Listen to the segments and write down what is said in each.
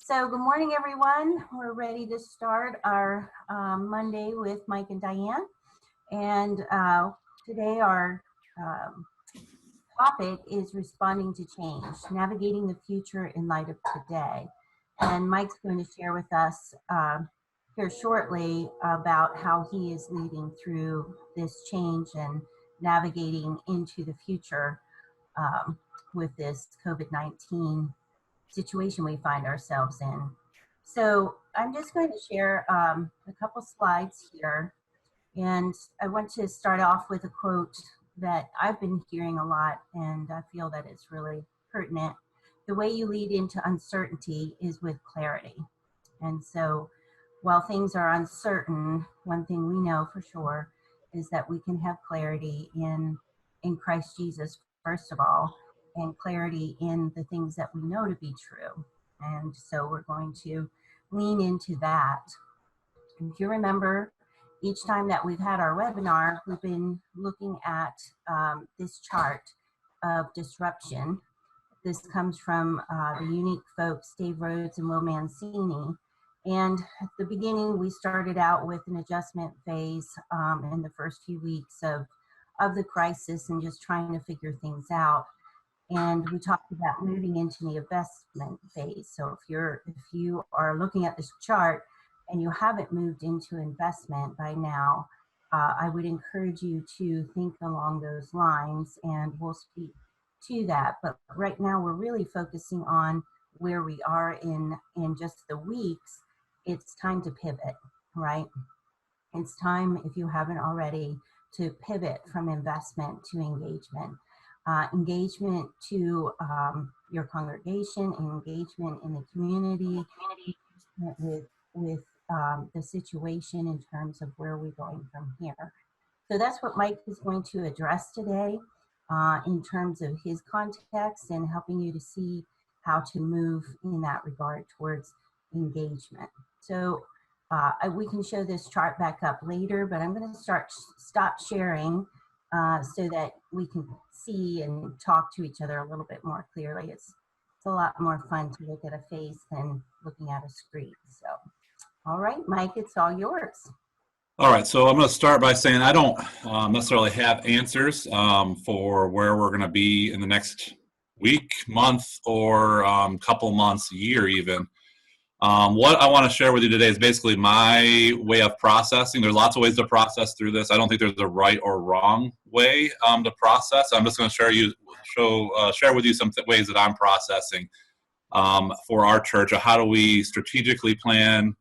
So good morning, everyone. We're ready to start our Monday with Mike and Diane. And today our topic is responding to change, navigating the future in light of today. And Mike's going to share with us here shortly about how he is leading through this change and navigating into the future with this COVID-19 situation we find ourselves in. So I'm just going to share a couple slides here. And I want to start off with a quote that I've been hearing a lot, and I feel that it's really pertinent. The way you lead into uncertainty is with clarity. And so while things are uncertain, one thing we know for sure is that we can have clarity in Christ Jesus, first of all, and clarity in the things that we know to be true. And so we're going to lean into that. If you remember, each time that we've had our webinar, we've been looking at this chart of disruption. This comes from the unique folks, Dave Rhodes and Will Mancini. And at the beginning, we started out with an adjustment phase in the first few weeks of the crisis and just trying to figure things out. And we talked about moving into the investment phase. So if you are looking at this chart and you haven't moved into investment by now, I would encourage you to think along those lines, and we'll speak to that. But right now we're really focusing on where we are in just the weeks. It's time to pivot, right? It's time, if you haven't already, to pivot from investment to engagement. Engagement to your congregation, engagement in the community, with the situation in terms of where we're going from here. So that's what Mike is going to address today in terms of his context and helping you to see how to move in that regard towards engagement. So we can show this chart back up later, but I'm going to stop sharing so that we can see and talk to each other a little bit more clearly. It's a lot more fun to look at a face than looking at a screen. So, all right, Mike, it's all yours. All right, so I'm going to start by saying I don't necessarily have answers for where we're going to be in the next week, month, or couple months, year even. What I want to share with you today is basically my way of processing. There's lots of ways to process through this. I don't think there's a right or wrong way to process. I'm just going to share with you some ways that I'm processing for our church. How do we strategically plan?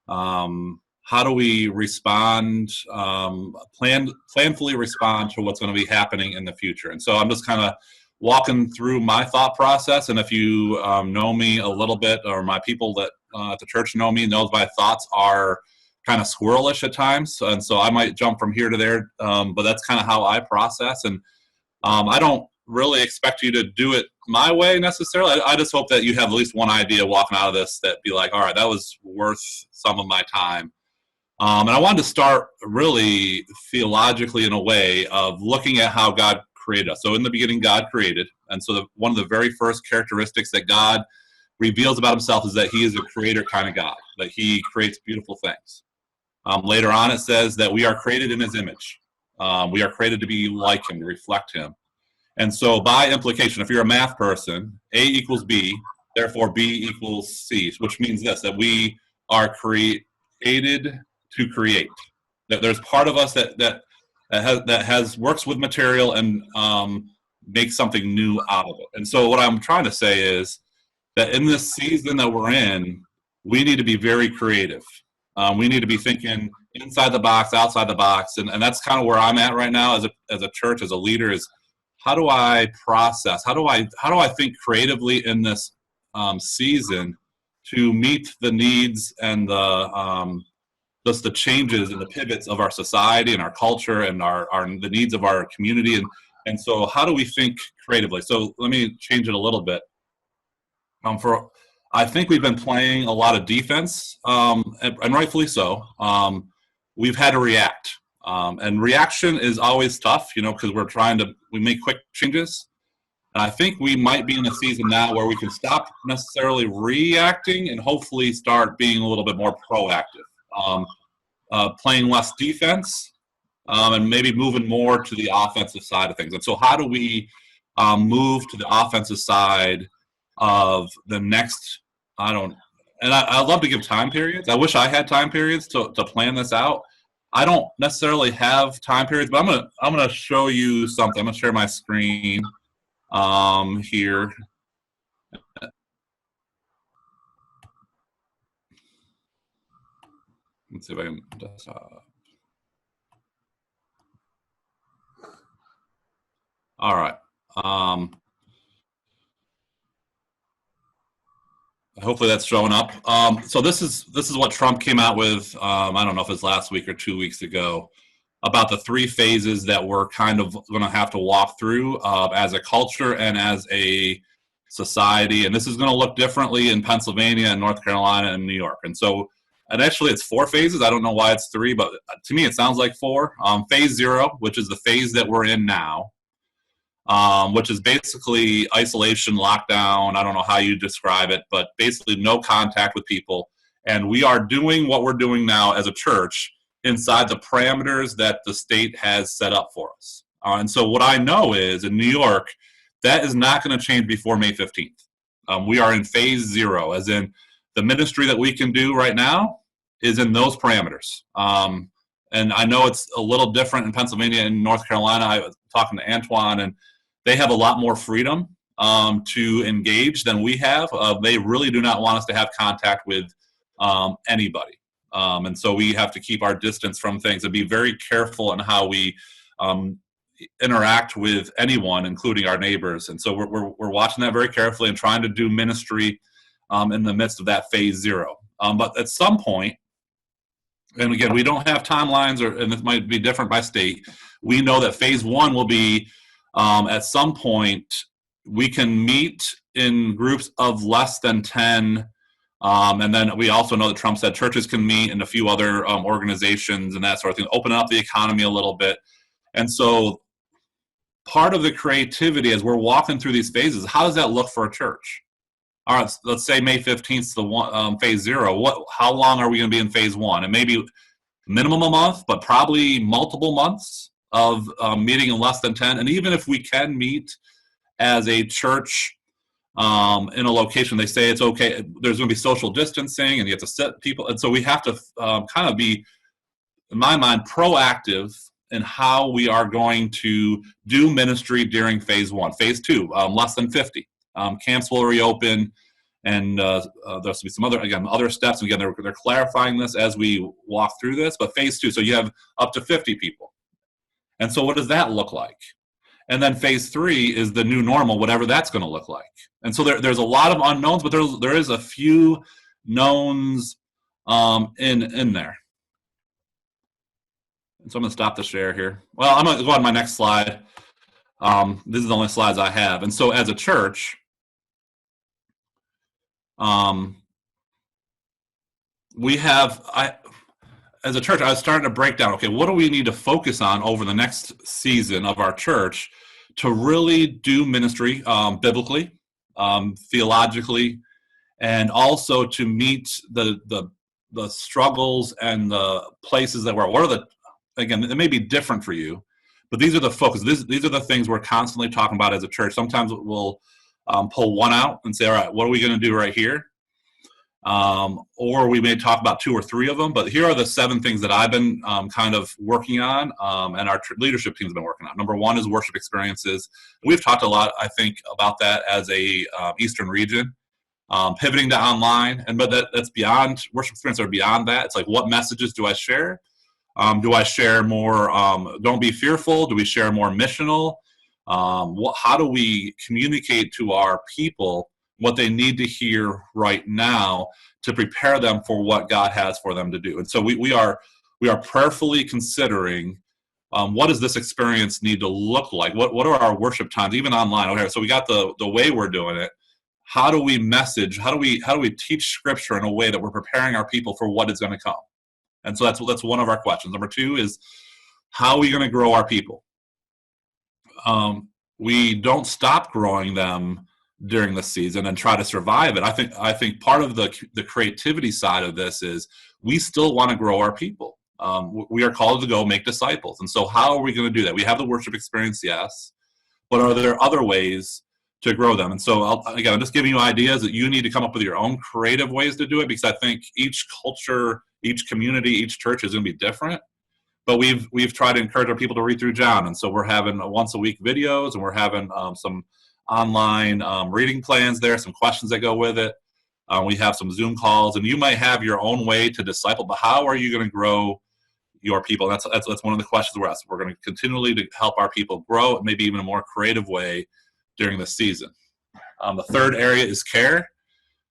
How do we respond? Planfully respond to what's going to be happening in the future. And so I'm just kind of walking through my thought process, and if you know me a little bit, or my people that at the church know me, knows my thoughts are kind of squirrelish at times, and so I might jump from here to there, but that's kind of how I process, and I don't really expect you to do it my way necessarily. I just hope that you have at least one idea walking out of this that be like, all right, that was worth some of my time. And I wanted to start really theologically in a way of looking at how God created us. So in the beginning, God created. And so one of the very first characteristics that God reveals about himself is that he is a creator kind of God, that he creates beautiful things. Later on, it says that we are created in his image. We are created to be like him, to reflect him. And so by implication, if you're a math person, A equals B, therefore B equals C, which means this, that we are created to create. That there's part of us that works with material and makes something new out of it. And so what I'm trying to say is that in this season that we're in, we need to be very creative. We need to be thinking inside the box, outside the box, and that's kind of where I'm at right now as a church, as a leader, is how do I process? How do I think creatively in this season to meet the needs and just the changes and the pivots of our society and our culture and the needs of our community, and so how do we think creatively? So let me change it a little bit. I think we've been playing a lot of defense, and rightfully so. We've had to react, and reaction is always tough, because we make quick changes. And I think we might be in a season now where we can stop necessarily reacting and hopefully start being a little bit more proactive, playing less defense, and maybe moving more to the offensive side of things. And so how do we move to the offensive side of the next, I'd love to give time periods. I wish I had time periods to plan this out. I don't necessarily have time periods, but I'm gonna show you something. I'm gonna share my screen here. Let's see if I can all right. Hopefully that's showing up. So this is what Trump came out with. I don't know if it's last week or 2 weeks ago, about the 3 phases that we're kind of going to have to walk through as a culture and as a society. And this is going to look differently in Pennsylvania and North Carolina and New York. And so, and actually it's 4 phases. I don't know why it's 3, but to me it sounds like 4. Phase 0, which is the phase that we're in now, which is basically isolation, lockdown. I don't know how you describe it, but basically no contact with people. And we are doing what we're doing now as a church inside the parameters that the state has set up for us. And so what I know is in New York, that is not going to change before May 15th. We are in phase 0, as in the ministry that we can do right now is in those parameters. And I know it's a little different in Pennsylvania and North Carolina. I was talking to Antoine, and they have a lot more freedom to engage than we have. They really do not want us to have contact with anybody. And so we have to keep our distance from things and be very careful in how we interact with anyone, including our neighbors. And so we're watching that very carefully and trying to do ministry in the midst of that phase 0. But at some point, and again, we don't have timelines, and this might be different by state. We know that phase 1 will be at some point we can meet in groups of less than 10. And then we also know that Trump said churches can meet and a few other organizations and that sort of thing, open up the economy a little bit. And so part of the creativity as we're walking through these phases, how does that look for a church? All right, let's say May 15th is the phase 0. How long are we going to be in phase 1? And maybe minimum a month, but probably multiple months of meeting in less than 10. And even if we can meet as a church in a location, they say it's okay, there's going to be social distancing and you have to sit people. And so we have to kind of be, in my mind, proactive in how we are going to do ministry during phase 1. Phase 2, less than 50. Camps will reopen, and there'll be some other steps. And again, they're clarifying this as we walk through this. But phase 2, so you have up to 50 people. And so what does that look like? And then phase 3 is the new normal, whatever that's going to look like. And so there's a lot of unknowns, but there is a few knowns in there. And so I'm going to stop the share here. Well, I'm going to go on my next slide. This is the only slides I have. And so as a church, as a church, I was starting to break down, okay, what do we need to focus on over the next season of our church to really do ministry biblically, theologically, and also to meet the struggles and the places that we're, again, it may be different for you, but these are the focus. These are the things we're constantly talking about as a church. Sometimes we'll pull one out and say, all right, what are we going to do right here? Or we may talk about 2 or 3 of them, but here are the 7 things that I've been kind of working on, and our leadership team's been working on. Number 1 is worship experiences. We've talked a lot, I think, about that as a Eastern region, pivoting to online, but that's beyond worship experience or beyond that. It's like, what messages do I share? Do I share more, don't be fearful? Do we share more missional? How do we communicate to our people what they need to hear right now to prepare them for what God has for them to do? And so we are prayerfully considering what does this experience need to look like? What are our worship times, even online? Okay, so we got the way we're doing it. How do we message? How do we teach Scripture in a way that we're preparing our people for what is going to come? And so that's one of our questions. Number 2 is, how are we going to grow our people? we don't stop growing them during the season and try to survive it. I think part of the creativity side of this is we still want to grow our people. We are called to go make disciples. And so how are we going to do that? We have the worship experience, yes, but are there other ways to grow them? And so I'm just giving you ideas that you need to come up with your own creative ways to do it, because I think each culture, each community, each church is going to be different. But we've tried to encourage our people to read through John, and so we're having once a week videos, and we're having some online reading plans there, some questions that go with it. We have some Zoom calls, and you might have your own way to disciple, but how are you going to grow your people? That's one of the questions we're asking. We're going to continually to help our people grow, maybe even a more creative way during the season. The third area is care.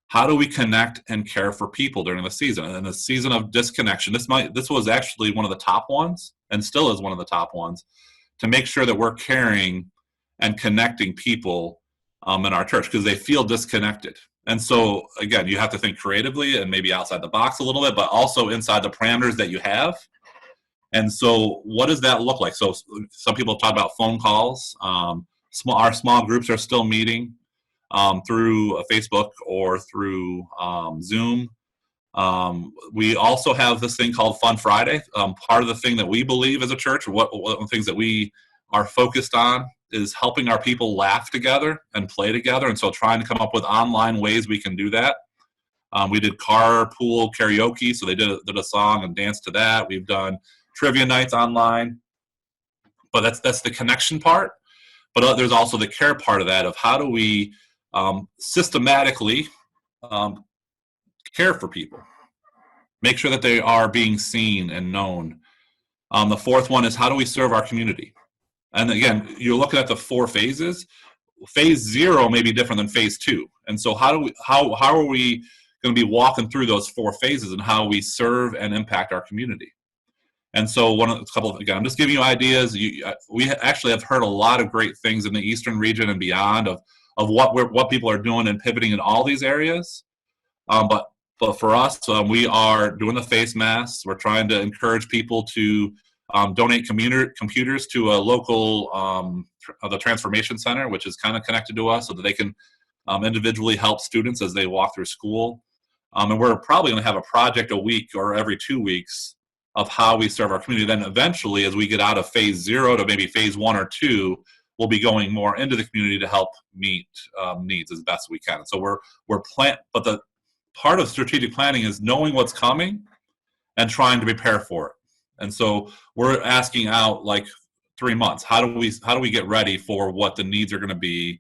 How do we connect and care for people during the season? And in the season of disconnection, this was actually one of the top ones, and still is one of the top ones, to make sure that we're caring and connecting people in our church, because they feel disconnected. And so, again, you have to think creatively and maybe outside the box a little bit, but also inside the parameters that you have. And so what does that look like? So some people talk about phone calls. Our small groups are still meeting through Facebook or through Zoom. We also have this thing called Fun Friday. Part of the thing that we believe as a church, one of the things that we are focused on, is helping our people laugh together and play together. And so trying to come up with online ways we can do that. We did carpool karaoke, so they did a song and danced to that. We've done trivia nights online. But that's the connection part. But there's also the care part of that, of how do we systematically care for people, make sure that they are being seen and known. The fourth one is, how do we serve our community? And again, you're looking at the 4 phases. Phase 0 may be different than phase 2. And so how are we going to be walking through those 4 phases and how we serve and impact our community? And so again, I'm just giving you ideas. We actually have heard a lot of great things in the Eastern region and beyond of what people are doing and pivoting in all these areas. But for us, we are doing the face masks. We're trying to encourage people to donate computers to a local, the Transformation Center, which is kind of connected to us, so that they can individually help students as they walk through school. And we're probably going to have a project a week or every 2 weeks of how we serve our community. Then eventually, as we get out of phase 0 to maybe phase 1 or 2, we'll be going more into the community to help meet needs as best we can. So but the part of strategic planning is knowing what's coming and trying to prepare for it. And so we're asking out like 3 months. How do we get ready for what the needs are going to be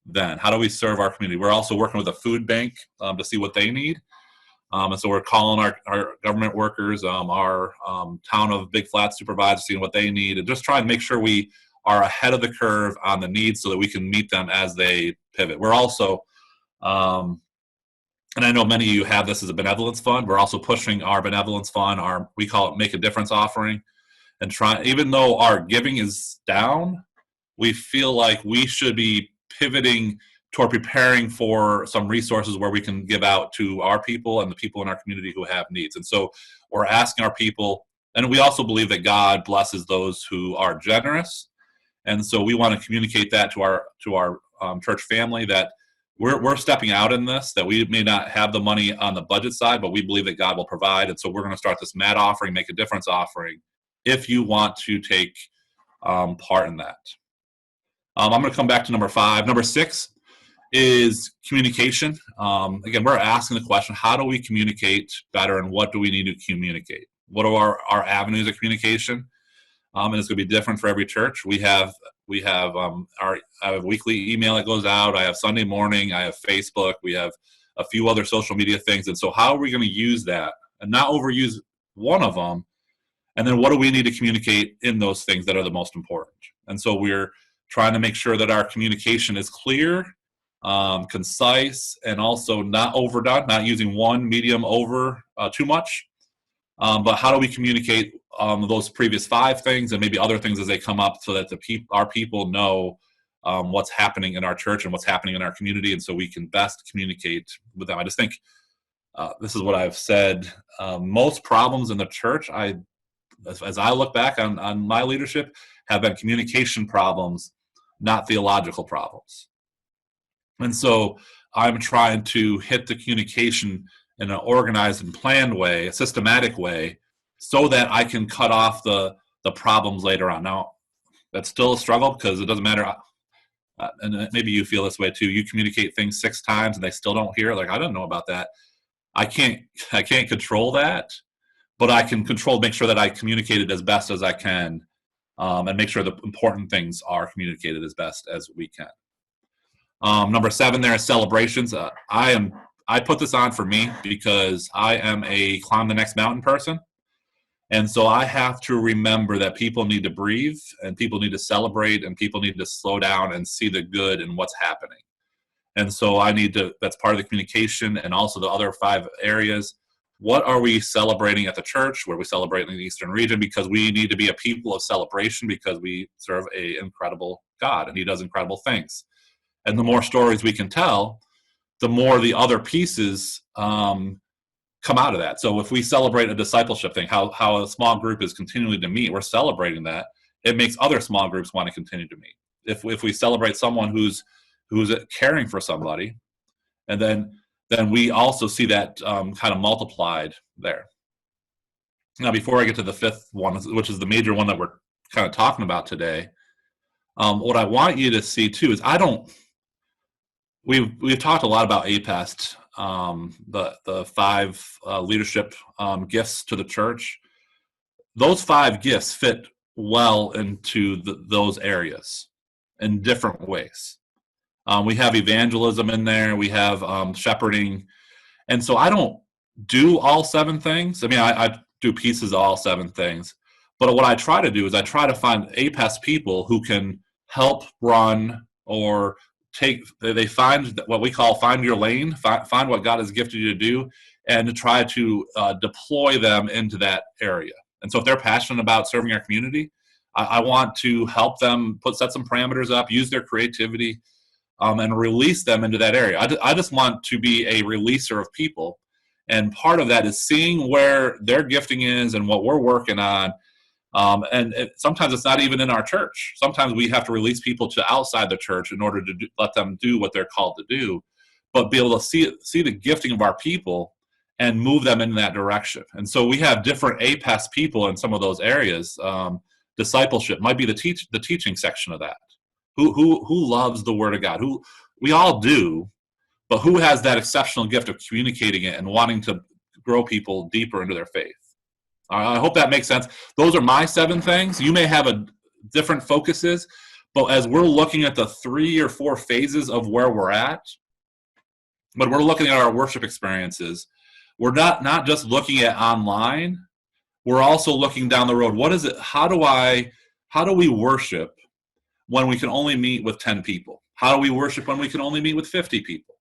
then? How do we serve our community? We're also working with a food bank to see what they need. And so we're calling our government workers, our town of Big Flats supervisors, seeing what they need, and just trying to make sure we are ahead of the curve on the needs so that we can meet them as they pivot. We're also, and I know many of you have this as a benevolence fund, we're also pushing our benevolence fund, we call it Make a Difference offering, and even though our giving is down, we feel like we should be pivoting toward preparing for some resources where we can give out to our people and the people in our community who have needs. And so we're asking our people, and we also believe that God blesses those who are generous. And so we want to communicate that to our church family, that we're stepping out in this, that we may not have the money on the budget side, but we believe that God will provide. And so we're going to start this MAD offering, Make a Difference offering, if you want to take part in that. I'm going to come back to number 5. Number 6 is communication. Again, we're asking the question, how do we communicate better, and what do we need to communicate? What are our avenues of communication? And it's going to be different for every church. I have a weekly email that goes out. I have Sunday morning. I have Facebook. We have a few other social media things. And so how are we going to use that and not overuse one of them? And then what do we need to communicate in those things that are the most important? And so we're trying to make sure that our communication is clear, concise, and also not overdone, not using one medium over too much. But how do we communicate those previous 5 things and maybe other things as they come up, so that our people know what's happening in our church and what's happening in our community, and so we can best communicate with them. I just think this is what I've said. Most problems in the church, as I look back on my leadership, have been communication problems, not theological problems. And so I'm trying to hit the communication in an organized and planned way, a systematic way, so that I can cut off the problems later on. Now, that's still a struggle because it doesn't matter. And maybe you feel this way too. You communicate things 6 times and they still don't hear. Like, I don't know about that. I can't control that, but I can make sure that I communicate it as best as I can, and make sure the important things are communicated as best as we can. Number 7 there is celebrations. I put this on for me because I am a climb the next mountain person. And so I have to remember that people need to breathe and people need to celebrate and people need to slow down and see the good in what's happening. And so that's part of the communication, and also the other 5 areas. What are we celebrating at the church? Where we celebrate in the Eastern region? Because we need to be a people of celebration because we serve an incredible God and he does incredible things. And the more stories we can tell, the more the other pieces come out of that. So if we celebrate a discipleship thing, how a small group is continuing to meet, we're celebrating that. It makes other small groups want to continue to meet. If we celebrate someone who's caring for somebody, and then we also see that kind of multiplied there. Now, before I get to the 5th one, which is the major one that we're kind of talking about today, what I want you to see too is we've talked a lot about APEST, the 5 leadership gifts to the church. Those 5 gifts fit well into those areas in different ways. We have evangelism in there. We have shepherding. And so I don't do all 7 things. I mean, I do pieces of all 7 things. But what I try to do is I try to find APEST people who can help run or they find what we call find your lane, find what God has gifted you to do, and to try to deploy them into that area. And so if they're passionate about serving our community, I want to help them set some parameters up, use their creativity, and release them into that area. I just want to be a releaser of people. And part of that is seeing where their gifting is and what we're working on. Sometimes it's not even in our church. Sometimes we have to release people to outside the church in order to let them do what they're called to do, but be able to see the gifting of our people and move them in that direction. And so we have different APEST people in some of those areas. Discipleship might be the teaching section of that. Who loves the Word of God? We all do, but who has that exceptional gift of communicating it and wanting to grow people deeper into their faith? I hope that makes sense. Those are my 7 things. You may have different focuses, but as we're looking at the 3 or 4 phases of where we're at, but we're looking at our worship experiences, we're not just looking at online. We're also looking down the road. What is it? How do we worship when we can only meet with 10 people? How do we worship when we can only meet with 50 people?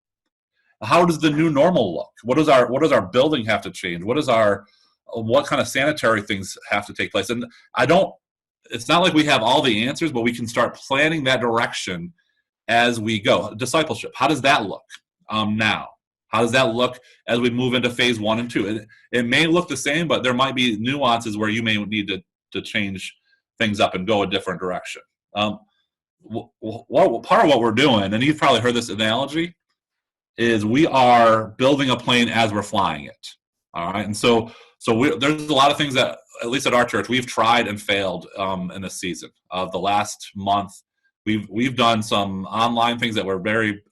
How does the new normal look? What does our building have to change? What kind of sanitary things have to take place? And it's not like we have all the answers, but we can start planning that direction as we go. Discipleship, how does that look now? How does that look as we move into phase 1 and 2? It may look the same, but there might be nuances where you may need to change things up and go a different direction. Part of what we're doing, and you've probably heard this analogy, is we are building a plane as we're flying it. All right, and so there's a lot of things that, at least at our church, we've tried and failed in this season. The last month, we've done some online things that were very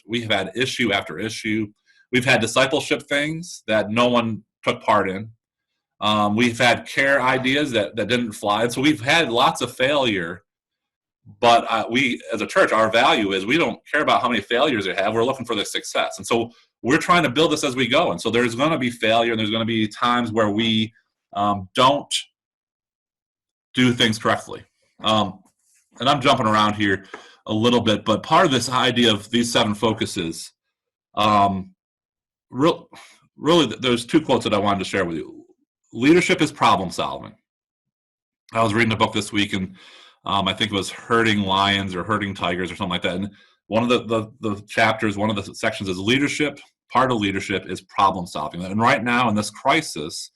we've had issue after issue. We've had discipleship things that no one took part in. We've had care ideas that didn't fly, and so we've had lots of failure. But we, as a church, our value is we don't care about how many failures they have. We're looking for the success, and so we're trying to build this as we go. And so there's going to be failure, and there's going to be times where we don't do things correctly. And I'm jumping around here a little bit, but part of this idea of these 7 focuses, really, there's 2 quotes that I wanted to share with you. Leadership is problem solving. I was reading a book this week, and I think it was Herding Lions or Herding Tigers or something like that. And one of the chapters, one of the sections is leadership. Part of leadership is problem solving. And right now in this crisis,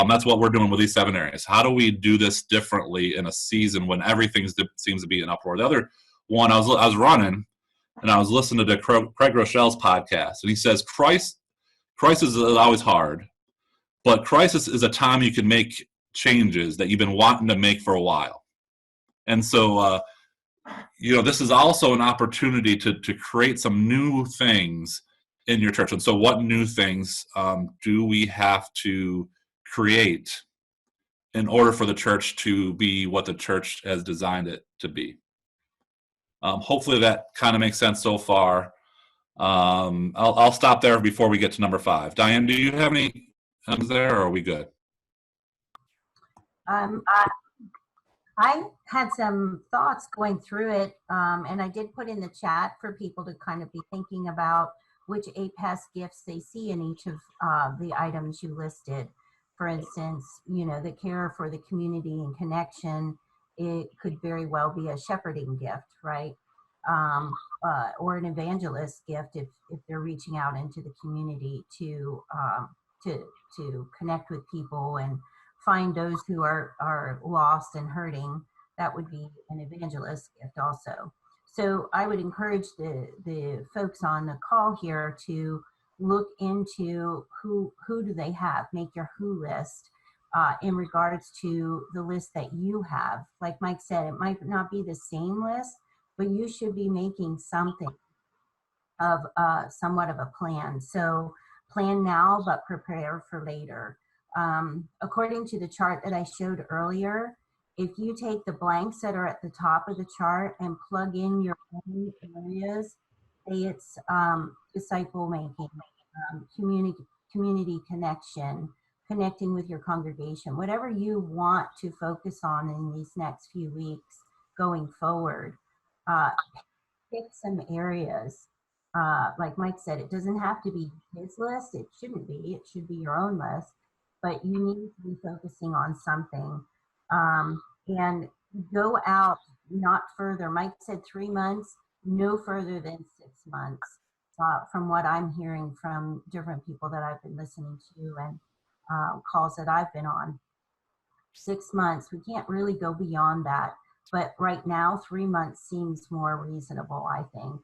that's what we're doing with these 7 areas. How do we do this differently in a season when everything seems to be in uproar? The other one, I was running, and I was listening to Craig Rochelle's podcast, and he says crisis is always hard, but crisis is a time you can make changes that you've been wanting to make for a while. And so, this is also an opportunity to create some new things in your church. And so what new things do we have to create in order for the church to be what the church has designed it to be? Hopefully that kind of makes sense so far. I'll stop there before we get to number 5. Diane, do you have any there, or are we good? I had some thoughts going through it, and I did put in the chat for people to kind of be thinking about which APES gifts they see in each of the items you listed. For instance, the care for the community and connection, it could very well be a shepherding gift, right? Or an evangelist gift if they're reaching out into the community to connect with people and find those who are lost and hurting. That would be an evangelist gift also. So I would encourage the folks on the call here to look into who do they have, make your who list in regards to the list that you have. Like Mike said, it might not be the same list, but you should be making something of somewhat of a plan. So plan now, but prepare for later. According to the chart that I showed earlier, if you take the blanks that are at the top of the chart and plug in your own areas, say it's disciple making, community connection, connecting with your congregation, whatever you want to focus on in these next few weeks going forward, pick some areas. Like Mike said, it doesn't have to be his list. It shouldn't be. It should be your own list. But you need to be focusing on something. And go out not further. Mike said 3 months, no further than 6 months, from what I'm hearing from different people that I've been listening to and calls that I've been on. 6 months, we can't really go beyond that. But right now, 3 months seems more reasonable, I think.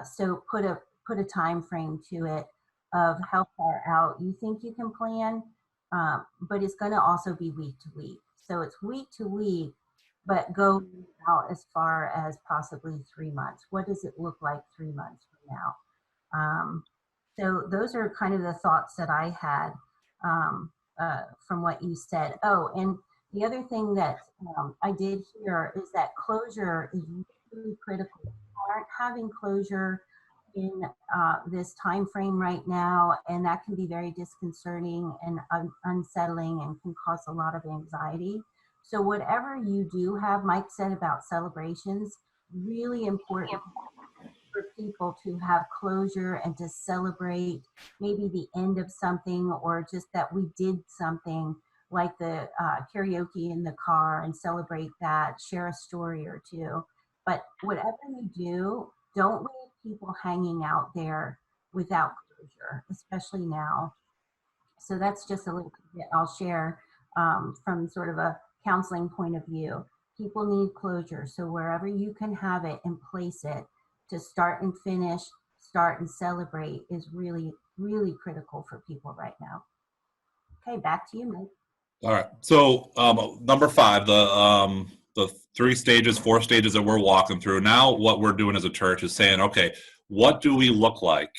So put a time frame to it of how far out you think you can plan, but it's going to also be week to week. So it's week to week, but go out as far as possibly 3 months. What does it look like 3 months from now? So those are kind of the thoughts that I had from what you said. Oh, and the other thing that I did hear is that closure is really critical. We aren't having closure in this time frame right now, and that can be very disconcerting and unsettling and can cause a lot of anxiety. So whatever you do have, Mike said about celebrations, really important for people to have closure and to celebrate maybe the end of something, or just that we did something like the karaoke in the car and celebrate that, share a story or two. But whatever you do, don't leave people hanging out there without closure, especially now. So that's just a little bit I'll share from sort of a counseling point of view. People need closure. So wherever you can have it and place it to start and finish, start and celebrate is really, really critical for people right now. Okay, back to you, Mike. All right. So number 5, the 4 stages that we're walking through. Now what we're doing as a church is saying, okay, what do we look like?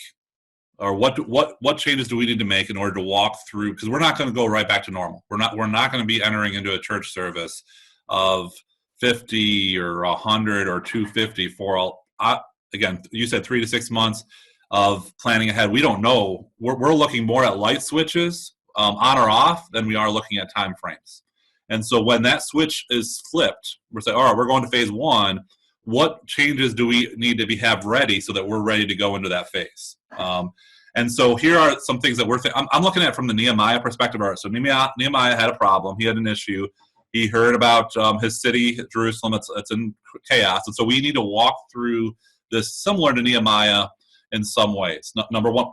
Or what changes do we need to make in order to walk through? Because we're not going to go right back to normal. We're not going to be entering into a church service of 50 or 100 or 250 for all. Again, you said 3 to 6 months of planning ahead. We don't know. We're looking more at light switches on or off than we are looking at time frames. And so when that switch is flipped, we're saying, all right, we're going to phase 1. What changes do we need to have ready so that we're ready to go into that phase? And so here are some things that we're I'm looking at from the Nehemiah perspective. All right, so Nehemiah had a problem. He had an issue. He heard about his city, Jerusalem. It's in chaos. And so we need to walk through this similar to Nehemiah in some ways. Number 1,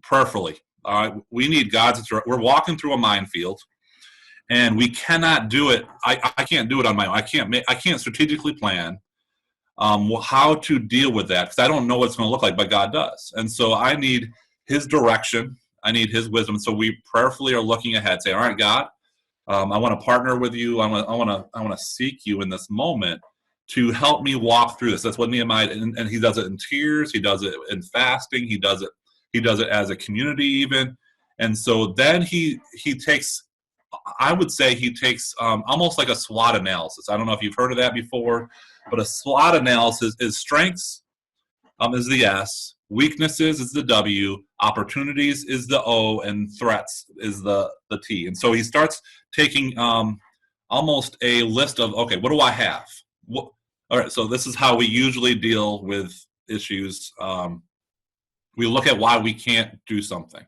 prayerfully. All right, we need God's. We're walking through a minefield. And we cannot do it. I can't do it on my own. I can't strategically plan. how to deal with that, because I don't know what it's going to look like, but God does. And so I need his direction. I need his wisdom. So we prayerfully are looking ahead, saying, all right, God, I want to partner with you. I want to seek you in this moment to help me walk through this. That's what Nehemiah, and he does it in tears. He does it in fasting. He does it as a community even. And so then he takes, I would say he takes almost like a SWOT analysis. I don't know if you've heard of that before, but a SWOT analysis is strengths is the S, weaknesses is the W, opportunities is the O, and threats is the T. And so he starts taking almost a list of, okay, what do I have? All right, so this is how we usually deal with issues. We look at why we can't do something.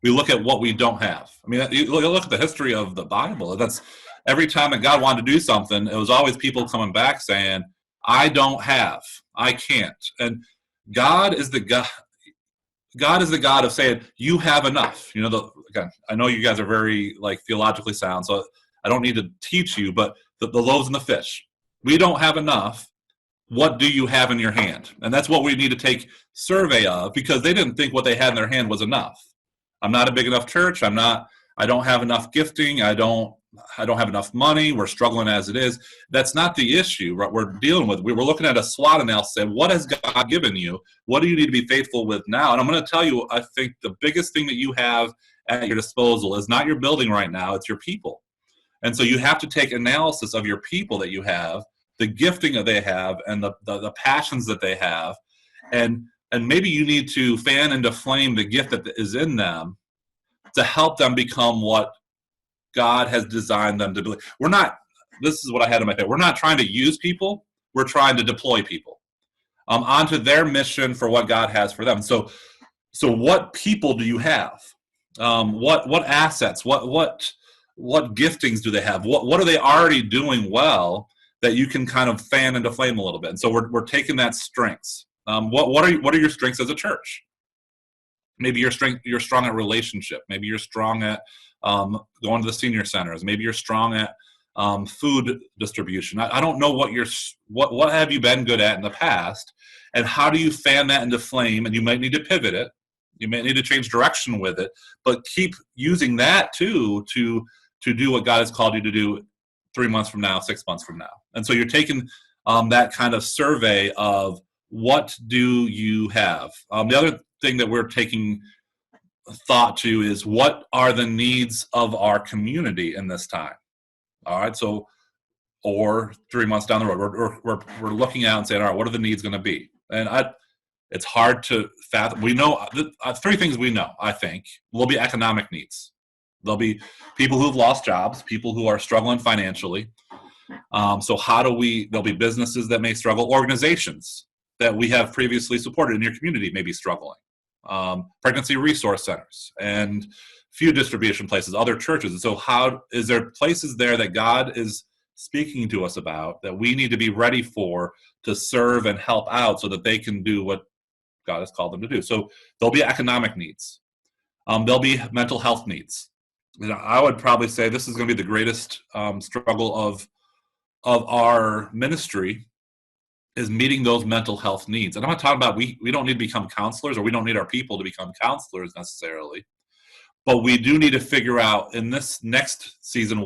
We look at what we don't have. I mean, you look at the history of the Bible. That's every time that God wanted to do something, it was always people coming back saying, I don't have, I can't. And God is the God. God is the God of saying, you have enough. You know, again, I know you guys are very theologically sound, so I don't need to teach you, but the loaves and the fish, we don't have enough. What do you have in your hand? And that's what we need to take survey of, because they didn't think what they had in their hand was enough. I'm not a big enough church. I don't have enough gifting. I don't have enough money. We're struggling as it is. That's not the issue, right? We're dealing with. We were looking at a SWOT analysis. Saying, what has God given you? What do you need to be faithful with now? And I'm going to tell you, I think the biggest thing that you have at your disposal is not your building right now. It's your people. And so you have to take analysis of your people that you have, the gifting that they have, and the passions that they have, and maybe you need to fan into flame the gift that is in them to help them become what God has designed them to be. This is what I had in my head. We're not trying to use people. We're trying to deploy people onto their mission for what God has for them. So what people do you have? What assets? What giftings do they have? What are they already doing well that you can kind of fan into flame a little bit? And so we're taking that strengths. What are your strengths as a church? Maybe you're strong at relationship. Maybe you're strong at going to the senior centers. Maybe you're strong at food distribution. I don't know what have you been good at in the past, and how do you fan that into flame? And you might need to pivot it. You might need to change direction with it, but keep using that too to do what God has called you to do 3 months from now, 6 months from now. And so you're taking that kind of survey of what do you have. The other thing that we're taking thought to is what are the needs of our community in this time. All right, so or 3 months down the road, we're looking out and saying, all right, what are the needs going to be? And it's hard to fathom. We know three things we know. I think will be economic needs. There'll be people who've lost jobs, people who are struggling financially. So there'll be businesses that may struggle, organizations that we have previously supported in your community may be struggling. Pregnancy resource centers and food distribution places, other churches. And so is there places there that God is speaking to us about that we need to be ready for to serve and help out so that they can do what God has called them to do? So there'll be economic needs. There'll be mental health needs. I would probably say this is going to be the greatest struggle of our ministry, is meeting those mental health needs. And I'm not talking about we don't need to become counselors, or we don't need our people to become counselors necessarily, but we do need to figure out in this next season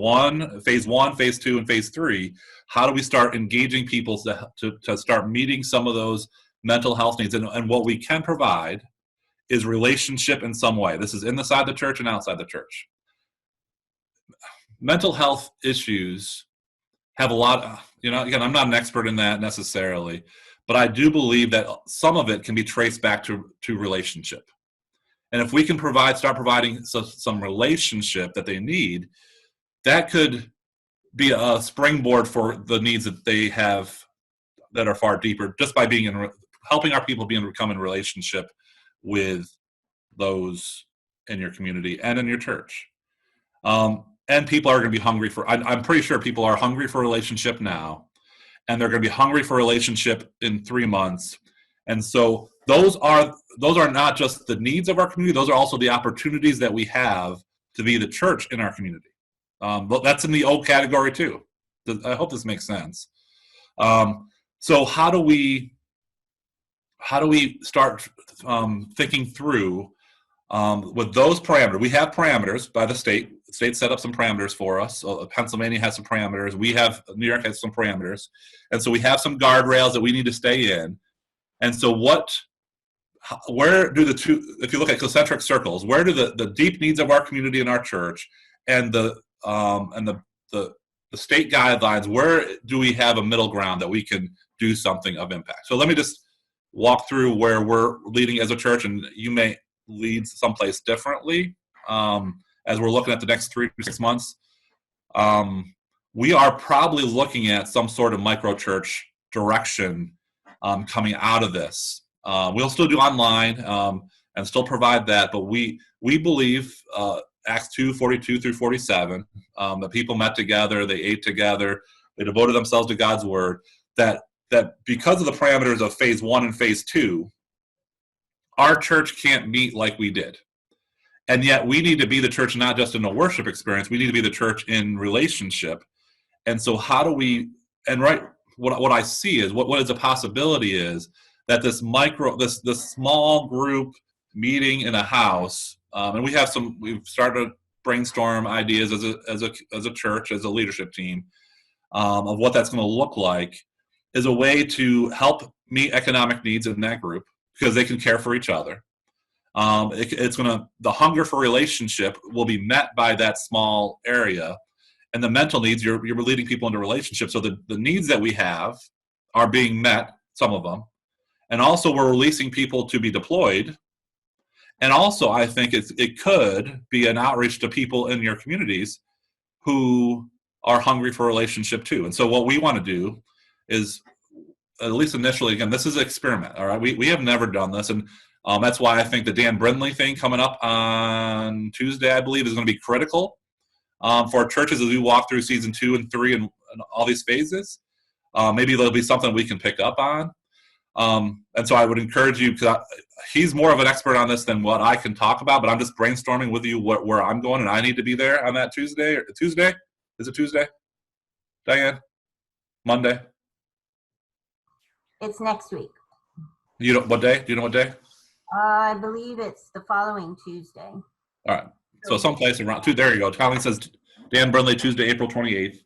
phase 1, phase 2, and phase 3, how do we start engaging people to start meeting some of those mental health needs? And what we can provide is relationship in some way. This is inside the church and outside the church. Mental health issues have a lot, again, I'm not an expert in that necessarily, but I do believe that some of it can be traced back to relationship. And if we can start providing some relationship that they need, that could be a springboard for the needs that they have that are far deeper, just by helping our people become in relationship with those in your community and in your church. And people are going to be hungry I'm pretty sure people are hungry for a relationship now, and they're going to be hungry for a relationship in 3 months. And so those are not just the needs of our community, those are also the opportunities that we have to be the church in our community. But that's in the O category too. I hope this makes sense. So how do we start thinking through with those parameters? We have parameters by the state. The state set up some parameters for us. So Pennsylvania has some parameters. New York has some parameters. And so we have some guardrails that we need to stay in. And so where do if you look at concentric circles, where do the deep needs of our community and our church and the state guidelines, where do we have a middle ground that we can do something of impact? So let me just walk through where we're leading as a church, and you may lead someplace differently as we're looking at the next 3 to 6 months. We are probably looking at some sort of micro church direction coming out of this. We'll still do online and still provide that, but we believe Acts 2:42 through 47, that people met together, they ate together, they devoted themselves to God's word, that because of the parameters of phase 1 and phase 2, our church can't meet like we did. And yet we need to be the church not just in a worship experience, we need to be the church in relationship. And so how do we, and what I see is, what is a possibility is that this small group meeting in a house, and we've started to brainstorm ideas as a church, as a leadership team, of what that's going to look like, is a way to help meet economic needs in that group because they can care for each other. The hunger for relationship will be met by that small area, and the mental needs, you're leading people into relationships. So the needs that we have are being met, some of them, and also we're releasing people to be deployed. And also, I think it could be an outreach to people in your communities who are hungry for a relationship too. And so what we want to do is, at least initially, again, this is an experiment, all right? We have never done this, and that's why I think the Dan Brindley thing coming up on Tuesday, I believe, is going to be critical for churches as we walk through season 2 and 3 and all these phases. Maybe there'll be something we can pick up on. And so I would encourage you, because he's more of an expert on this than what I can talk about, but I'm just brainstorming with you where I'm going, and I need to be there on that Tuesday. Tuesday? Is it Tuesday? Diane? Monday? It's next week. What day? Do you know what day? I believe it's the following Tuesday. All right. So someplace around there you go. Colleen says Dan Brindley, Tuesday, April 28th.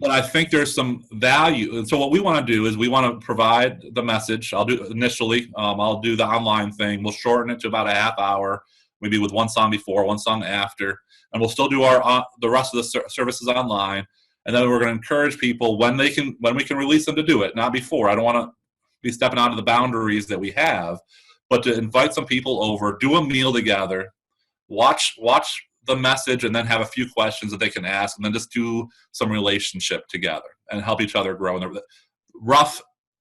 But I think there's some value. And so what we want to do is we want to provide the message. I'll do the online thing. We'll shorten it to about a half hour, maybe with one song before, one song after. And we'll still do the rest of the services online. And then we're going to encourage people when we can release them to do it, not before. I don't want to be stepping out of the boundaries that we have, but to invite some people over, do a meal together, watch the message, and then have a few questions that they can ask, and then just do some relationship together and help each other grow. And the rough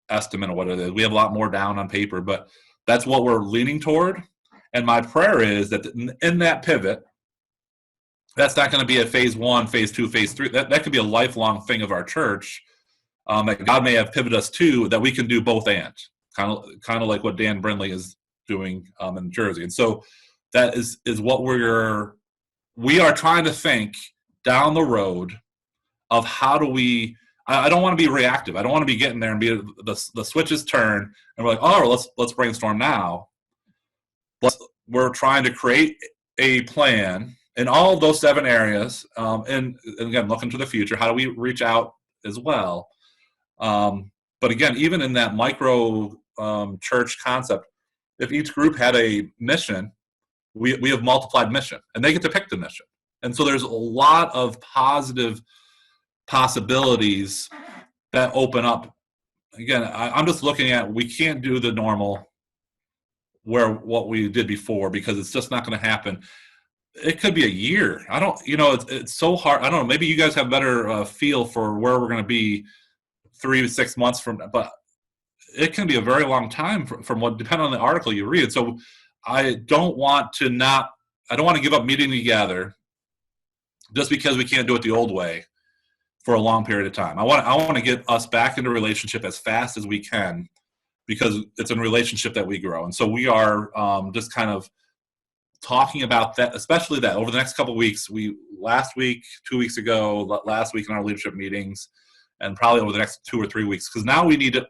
estimate of what it is, we have a lot more down on paper, but that's what we're leaning toward. And my prayer is that in that pivot, that's not going to be a phase 1, phase 2, phase 3. That could be a lifelong thing of our church that God may have pivoted us to, that we can do both and, kind of like what Dan Brindley is doing in Jersey. And so that is what we are trying to think down the road of how do we. I don't want to be reactive. I don't want to be getting there and be the switches turn and we're like, oh, let's brainstorm now. We're trying to create a plan in all of those 7 areas, and again, looking to the future. How do we reach out as well? But again, even in that micro church concept, if each group had a mission, we have multiplied mission, and they get to pick the mission. And so there's a lot of positive possibilities that open up. Again, I'm just looking at, we can't do the normal what we did before, because it's just not going to happen. It could be a year. It's so hard. I don't know. Maybe you guys have better feel for where we're going to be 3 to 6 months from, but it can be a very long time from what, depending on the article you read. So I don't want to give up meeting together just because we can't do it the old way for a long period of time. I want to get us back into relationship as fast as we can, because it's in relationship that we grow. And so we are just kind of talking about that, especially that over the next couple of weeks. Last week, 2 weeks ago, last week in our leadership meetings, and probably over the next 2 or 3 weeks, because now we need to.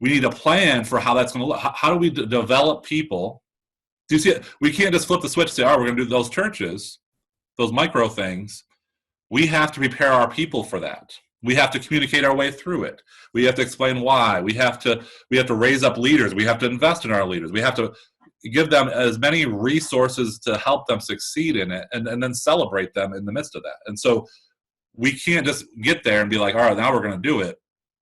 we need a plan for how that's going to look. How do we develop people? Do you see it? We can't just flip the switch and say, "Oh, we're going to do those churches, those micro things." We have to prepare our people for that. We have to communicate our way through it. We have to explain why. We have to raise up leaders. We have to invest in our leaders. We have to give them as many resources to help them succeed in it, and then celebrate them in the midst of that. And so we can't just get there and be like, all right, now we're going to do it.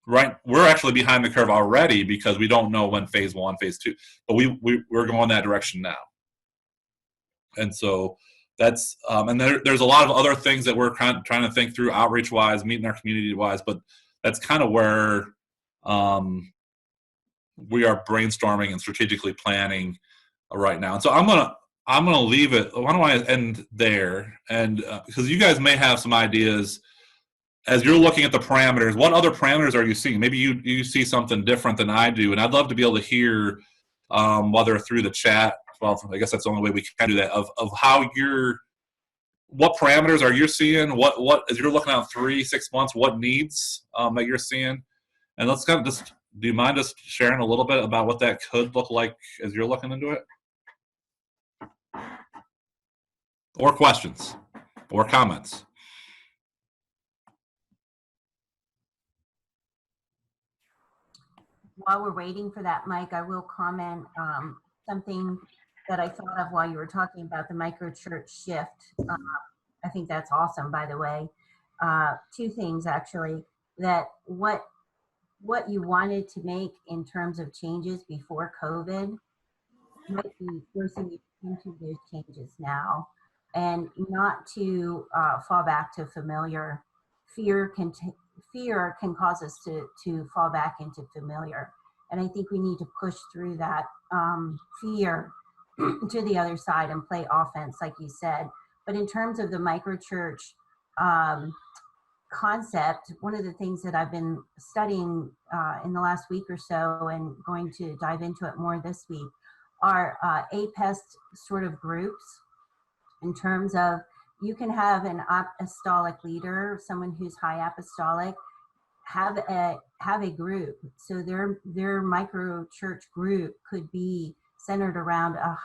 Right? We're actually behind the curve already because we don't know when phase 1, phase 2, but we're going that direction now. And so that's and there's a lot of other things that we're trying to think through outreach wise, meeting our community wise, but that's kind of where we are brainstorming and strategically planning right now. And so I'm gonna leave it. Why don't I end there? And because you guys may have some ideas as you're looking at the parameters. What other parameters are you seeing? Maybe you see something different than I do, and I'd love to be able to hear whether through the chat. Well, I guess that's the only way we can do that. Of how what parameters are you seeing? What as you're looking out 3-6 months? What needs that you're seeing? And let's kind of just. Do you mind just sharing a little bit about what that could look like as you're looking into it? Or questions, or comments. While we're waiting for that, Mike, I will comment something that I thought of while you were talking about the microchurch shift. I think that's awesome, by the way. 2 things, actually, that what you wanted to make in terms of changes before COVID might be forcing you into those changes now, and not to fall back to familiar. Fear can cause us to fall back into familiar, and I think we need to push through that fear to the other side and play offense, like you said. But in terms of the microchurch concept, one of the things that I've been studying in the last week or so, and going to dive into it more this week, are APEST sort of groups, in terms of you can have an apostolic leader, someone who's high apostolic, have a group. So their micro church group could be centered around a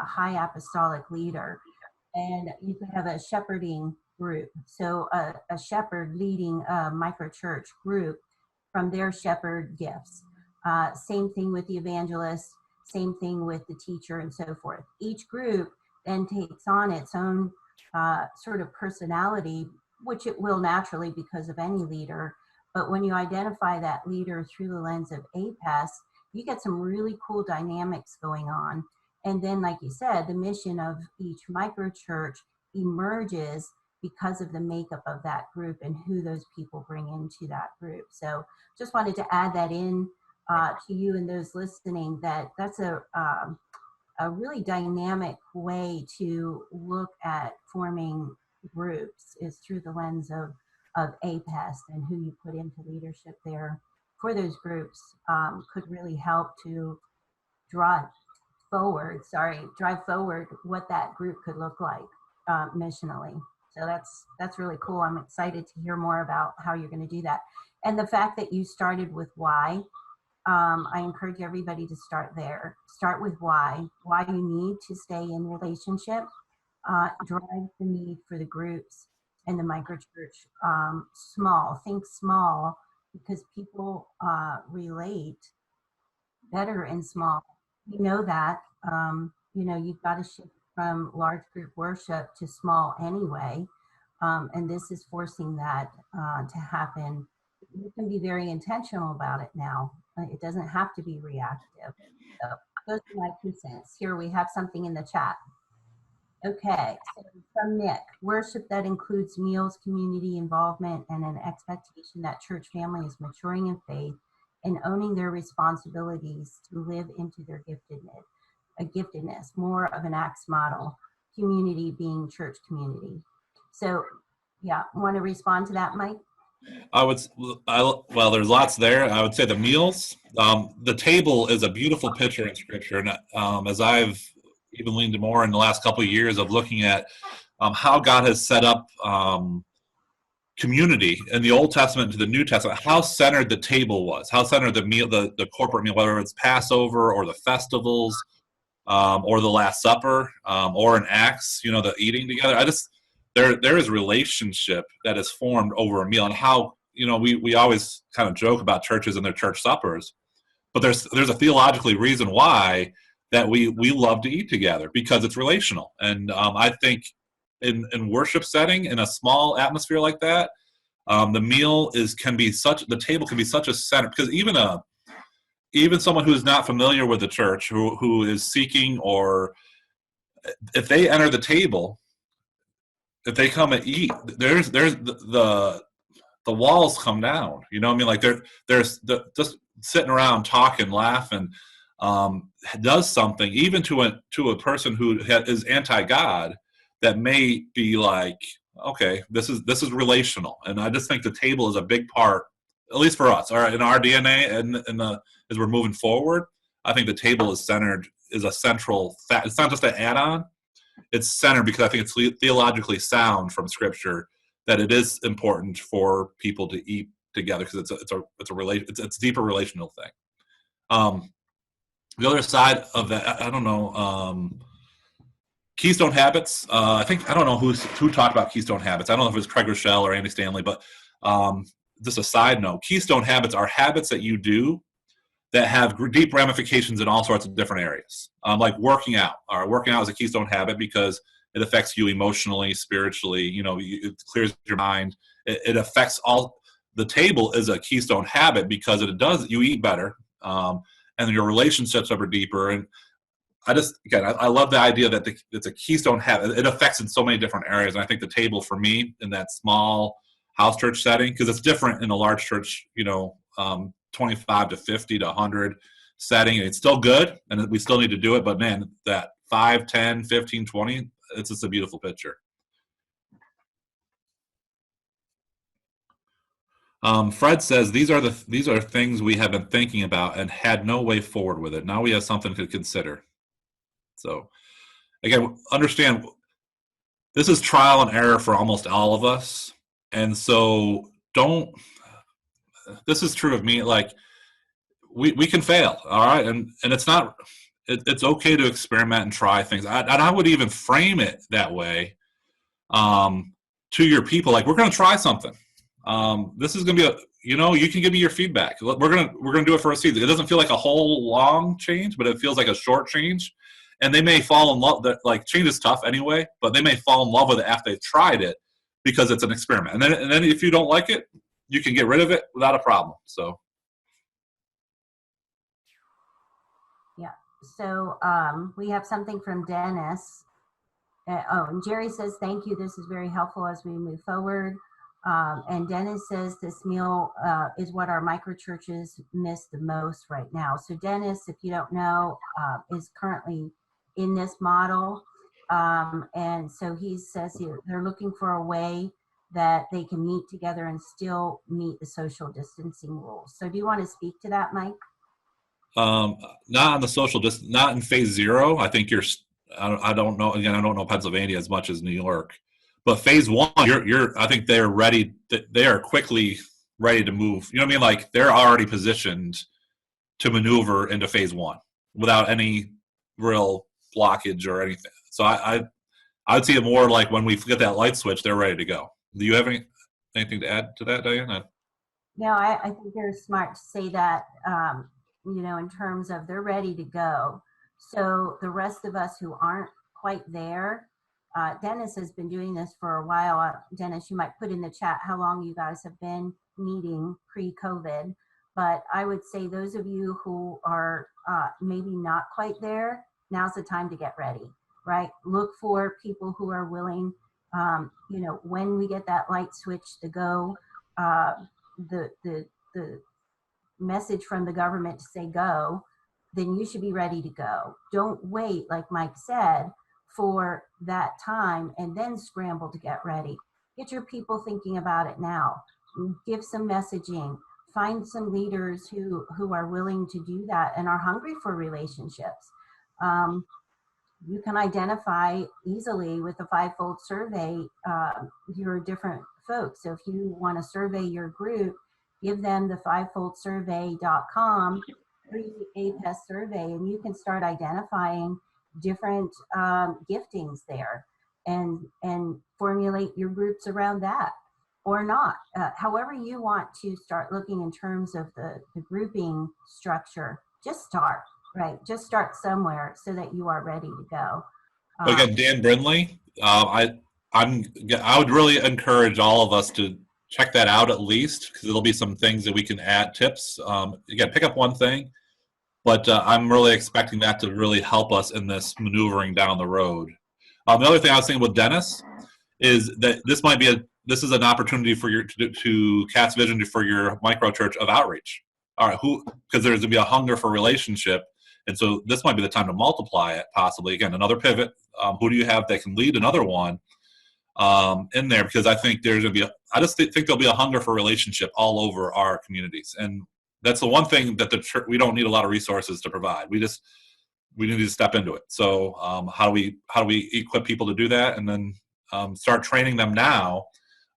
high apostolic leader. And you could have a shepherding group. So a shepherd leading a micro church group from their shepherd gifts. Same thing with the evangelist, same thing with the teacher, and so forth. Each group then takes on its own sort of personality, which it will naturally because of any leader. But when you identify that leader through the lens of APES, you get some really cool dynamics going on. And then, like you said, the mission of each microchurch emerges because of the makeup of that group and who those people bring into that group. So just wanted to add that in to you and those listening, that's a really dynamic way to look at forming groups, is through the lens of APEST, and who you put into leadership there for those groups could really help to drive forward what that group could look like missionally. So that's really cool. I'm excited to hear more about how you're going to do that. And the fact that you started with why, I encourage everybody to start there. Start with why you need to stay in relationship, drive the need for the groups and the microchurch. Think small, because people relate better in small. We know that, you've got to shift from large group worship to small anyway. And this is forcing that to happen. You can be very intentional about it now. It doesn't have to be reactive. So those are my 2 cents. Here we have something in the chat. Okay, so from Nick, worship that includes meals, community involvement, and an expectation that church family is maturing in faith and owning their responsibilities to live into their giftedness, more of an Acts model, community being church community. So, yeah, want to respond to that, Mike? Well, there's lots there. I would say the meals. The table is a beautiful picture in Scripture, and as I've even leaned more in the last couple of years of looking at how God has set up community in the Old Testament to the New Testament, how centered the table was, how centered the meal, the corporate meal, whether it's Passover or the festivals, or the Last Supper, or in Acts, the eating together. There is relationship that is formed over a meal, and how we always kind of joke about churches and their church suppers, but there's a theologically reason why that we love to eat together, because it's relational. And I think in worship setting, in a small atmosphere like that, the table can be such a center, because even someone who is not familiar with the church, who is seeking, or if they enter the table, if they come and eat, there's the walls come down. You know what I mean? Like there's just sitting around talking, laughing, does something even to a person who is anti-God, that may be like, okay, this is relational. And I just think the table is a big part, at least for us, in our DNA, and as we're moving forward. I think the table is a central fact. It's not just an add-on. It's centered because I think it's theologically sound from Scripture that it is important for people to eat together, because it's a deeper relational thing. The other side of that, I don't know. Keystone habits. I don't know who talked about Keystone habits. I don't know if it was Craig Rochelle or Andy Stanley, but just a side note: Keystone habits are habits that you do that have deep ramifications in all sorts of different areas. Like working out. Working out is a keystone habit because it affects you emotionally, spiritually. It clears your mind. It affects all. The table is a keystone habit because you eat better, and your relationships are deeper. And I love the idea that it's a keystone habit. It affects in so many different areas. And I think the table for me in that small house church setting, because it's different in a large church, 25 to 50 to 100 setting. It's still good, and we still need to do it. But man, that 5, 10, 15, 20, it's just a beautiful picture. Fred says these are things we have been thinking about and had no way forward with it. Now we have something to consider. So again, understand this is trial and error for almost all of us. And so this is true of me. Like we can fail. All right. And it's okay to experiment and try things. And I would even frame it that way, to your people. Like, we're going to try something. This is going to be you can give me your feedback. We're going to do it for a season. It doesn't feel like a whole long change, but it feels like a short change. And they may fall in love. Like, change is tough anyway, but they may fall in love with it after they've tried it, because it's an experiment. And then if you don't like it, you can get rid of it without a problem. So. Yeah. So we have something from Dennis. And Jerry says, thank you. This is very helpful as we move forward. And Dennis says this meal is what our microchurches miss the most right now. So Dennis, if you don't know, is currently in this model. And so he says they're looking for a way that they can meet together and still meet the social distancing rules. So do you want to speak to that, Mike? Not on the social, just not in phase 0. I think I don't know. Again, I don't know Pennsylvania as much as New York, but phase 1, I think they're ready. They are quickly ready to move. You know what I mean? Like, they're already positioned to maneuver into phase 1 without any real blockage or anything. So I would see it more like when we get that light switch, they're ready to go. Do you have anything to add to that, Diane? No, I think they're smart to say that, in terms of they're ready to go. So the rest of us who aren't quite there, Dennis has been doing this for a while. Dennis, you might put in the chat how long you guys have been meeting pre-COVID. But I would say those of you who are maybe not quite there, now's the time to get ready, right? Look for people who are willing, when we get that light switch to go, the message from the government to say go, then you should be ready to go. Don't wait, like Mike said, for that time and then scramble to get ready. Get your people thinking about it now. Give some messaging. Find some leaders who are willing to do that and are hungry for relationships. you can identify easily with the fivefold survey your different folks. So if you want to survey your group, give them the fivefoldsurvey.com free APES survey, and you can start identifying different giftings there, and formulate your groups around that, or not. However you want to start looking in terms of the grouping structure, just start. Right, just start somewhere so that you are ready to go. Again, Dan Brindley, I would really encourage all of us to check that out at least, because there'll be some things that we can add, tips. Again, pick up one thing, but I'm really expecting that to really help us in this maneuvering down the road. The other thing I was thinking with Dennis is that this is an opportunity for to cast vision for your micro church of outreach. All right, because there's going to be a hunger for relationship. And so this might be the time to multiply it, possibly. Again, another pivot. Who do you have that can lead another one in there? Because I think there's going to be I just think there'll be a hunger for relationship all over our communities. And that's the one thing that the church, we don't need a lot of resources to provide. We need to step into it. So how do we equip people to do that? And then start training them now,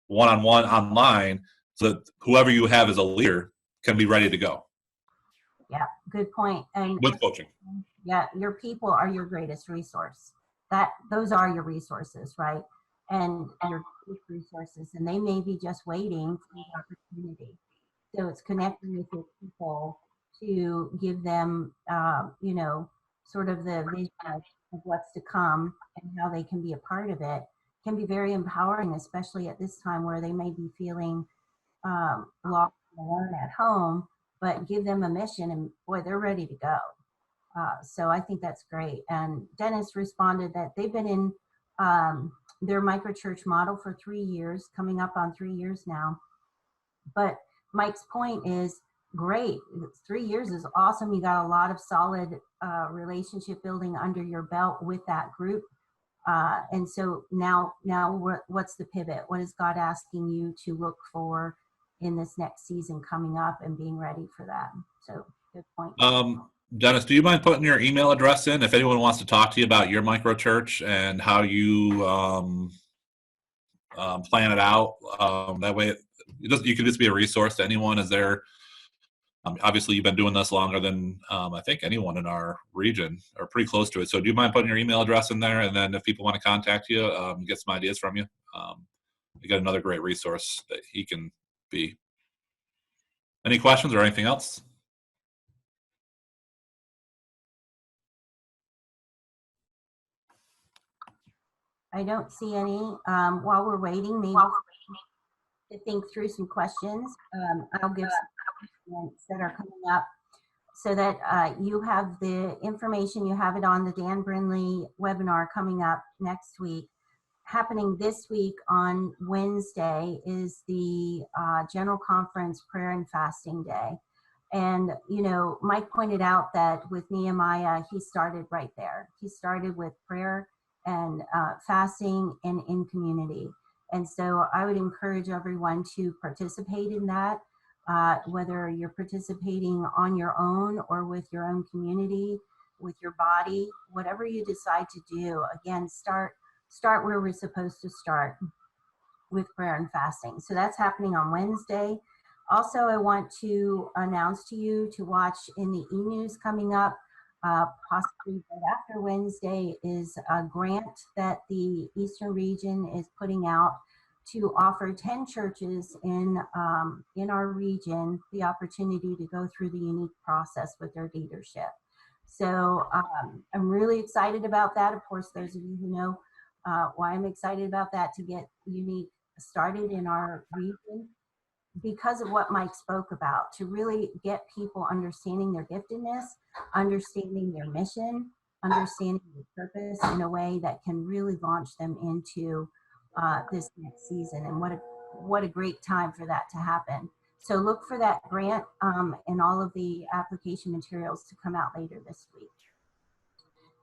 one-on-one online, so that whoever you have as a leader can be ready to go. Yeah, good point. And with coaching. Yeah, your people are your greatest resource. Those are your resources, right? And your resources, and they may be just waiting for the opportunity. So it's connecting with your people to give them, sort of the vision of what's to come and how they can be a part of it. Can be very empowering, especially at this time where they may be feeling lost and alone at home, but give them a mission, and boy, they're ready to go. So I think that's great. And Dennis responded that they've been in their microchurch model for 3 years, coming up on 3 years now. But Mike's point is great. 3 years is awesome. You got a lot of solid relationship building under your belt with that group. And so now what's the pivot? What is God asking you to look for in this next season coming up, and being ready for that? So good point. Dennis, do you mind putting your email address in if anyone wants to talk to you about your micro church and how you plan it out? That way, you can just be a resource to anyone. Is there? Obviously, you've been doing this longer than I think anyone in our region, or pretty close to it. So, do you mind putting your email address in there? And then, if people want to contact you, get some ideas from you, you got another great resource that he can be. Any questions or anything else? I don't see any. While we're waiting, maybe to think through some questions, I'll give some questions that are coming up, so that you have the information. You have it on the Dan Brindley webinar coming up next week. Happening this week on Wednesday is the General Conference Prayer and Fasting Day. And, Mike pointed out that with Nehemiah, he started right there. He started with prayer and fasting and in community. And so I would encourage everyone to participate in that, whether you're participating on your own or with your own community, with your body, whatever you decide to do. Again, start where we're supposed to start, with prayer and fasting. So that's happening on Wednesday. Also, I want to announce to you to watch in the e-news coming up, possibly right after Wednesday, is a grant that the Eastern region is putting out to offer 10 churches in our region the opportunity to go through the unique process with their leadership. So I'm really excited about that. Of course, those of you who know why I'm excited about that, to get unique started in our region, because of what Mike spoke about, to really get people understanding their giftedness, understanding their mission, understanding their purpose in a way that can really launch them into this next season. And what a great time for that to happen. So look for that grant and all of the application materials to come out later this week.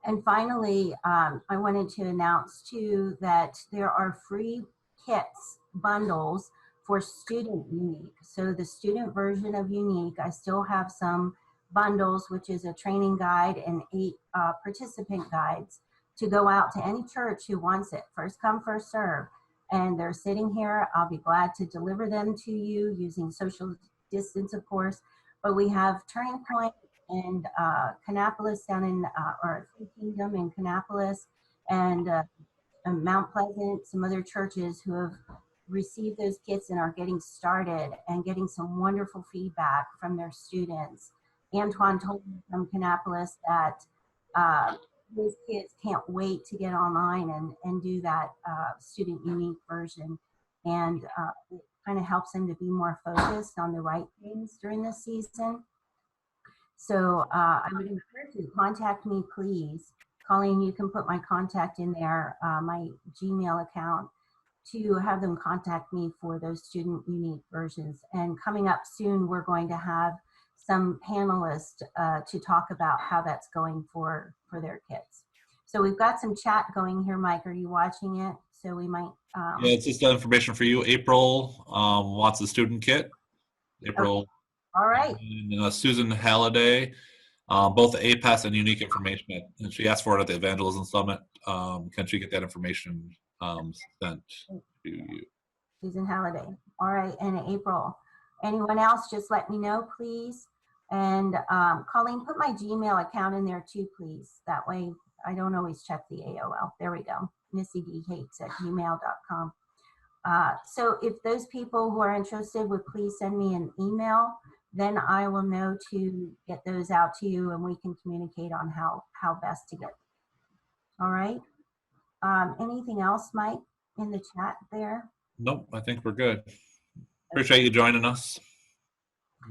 And finally, I wanted to announce too that there are free kits, bundles for Student Unique. So the student version of Unique, I still have some bundles, which is a training guide and 8 participant guides to go out to any church who wants it. First come, first serve. And they're sitting here. I'll be glad to deliver them to you using social distance, of course. But we have Turning Point and Kannapolis down in, or Free Kingdom in Kannapolis, and Mount Pleasant, some other churches who have received those kits and are getting started and getting some wonderful feedback from their students. Antoine told me from Kannapolis that his kids can't wait to get online and do that student unique version. And it kind of helps them to be more focused on the right things during this season. So I would encourage you to contact me, please. Colleen, you can put my contact in there, my Gmail account, to have them contact me for those student unique versions. And coming up soon, we're going to have some panelists to talk about how that's going for their kids. So we've got some chat going here, Mike. Are you watching it? So we might. Yeah, it's just information for you. April wants the student kit. April. Okay. All right. And Susan Halliday, both APAS and unique information. And she asked for it at the Evangelism Summit. Can she get that information sent to you? Susan Halliday. All right. And April. Anyone else, just let me know, please. And Colleen, put my Gmail account in there too, please. That way I don't always check the AOL. There we go. missydhakes@gmail.com. So if those people who are interested would please send me an email, then I will know to get those out to you and we can communicate on how best to get them. All right. Anything else, Mike, in the chat there? Nope, I think we're good. Appreciate you joining us,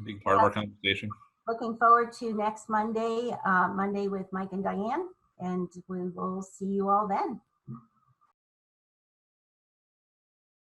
being part of our conversation. Looking forward to next Monday, Monday with Mike and Diane, and we will see you all then.